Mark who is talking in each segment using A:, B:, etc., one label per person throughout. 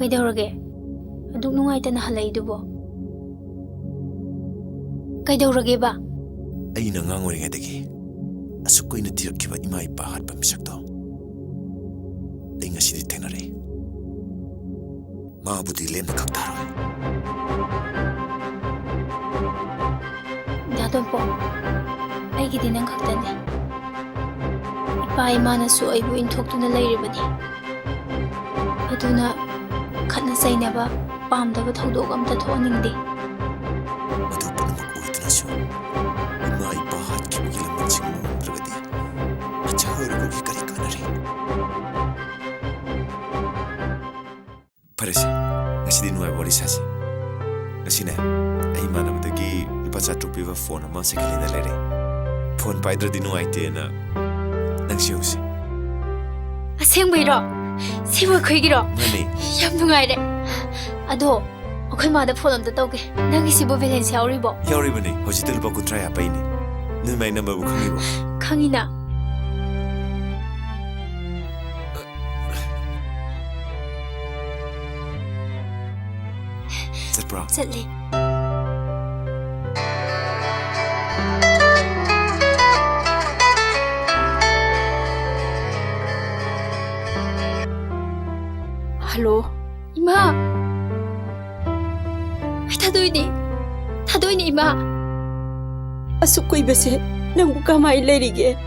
A: Kaidaurage aduk nungaitana halaidubo Kaidaurage ba
B: aina ngangoringadagi asukoina tirakkiba ima ipa hatpa misakto ai ngasidi thenare mabudi lemna kaktaro
A: Dadonpo aigidi nang kaktane ipa imana su aibu inthoktuna lairibani aduna Khatna sainaba pamdaba thodok amta thoningde
B: madu punamak uitnasu ima ipa hatkibagi lamban singmu umdragadi achahorigogi kari kanare parese ngasidi nuai wari sasi ngasine ai manabadagi ipa chatrupiba phone ama sekalina lere phone paidradi nuaite na nangsiusi
A: asengbairo Siwa khoigiro
B: mani
A: yam nungaire ado akhoi mada phone amta tawge nangi sibo balance yauribo
B: yauribani hojital ba kutra ya paini nu mai number bu khangibo
A: khangina
B: Zatbra
A: Zatli Hello Ima Tadoini Ima
C: Asukoi base nangu kamai lerige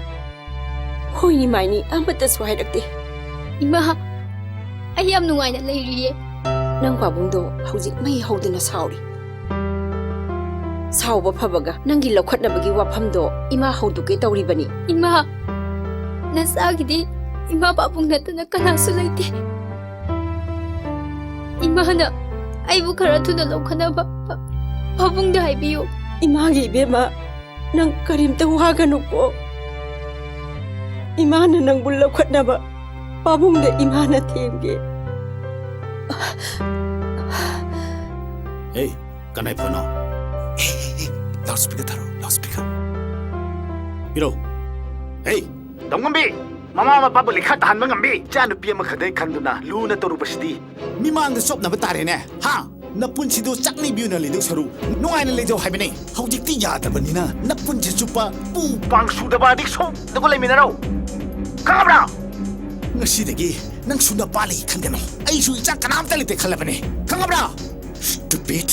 C: Hoini maini amata swairakte
A: Ima ayam nungaina leiriye
C: Nang babungdo hauzik mai haudina sauri Sauba phabaga nangi lokhatnabagi wafamdo ima hauduke tawribani
A: Ima nasagidi ima babung natana kanasu laite Imana aibu khara thuna lokhanaba babungda haibiyu
C: Imagi bema nang karimta waganu ko Imana nang bulla khatnaba babungda imana themge
D: Hey kanai phono
B: loudspeaker tharo loudspeaker
D: Piro Hey
E: Dongambi Mama mapa likha tahan mangambi chanu pia makhadai khanduna luna torubasidi
D: mimang sop na batare ne ha napun sido chakni biuna lidu saru nuaina lejo haibene haujikti yadabanina napun chupa
E: pu pang sudaba dikso dego leminaro khabra
D: ngasidagi nang suda pali khangano ai su icha kanam tali te khalabane khangabra stupid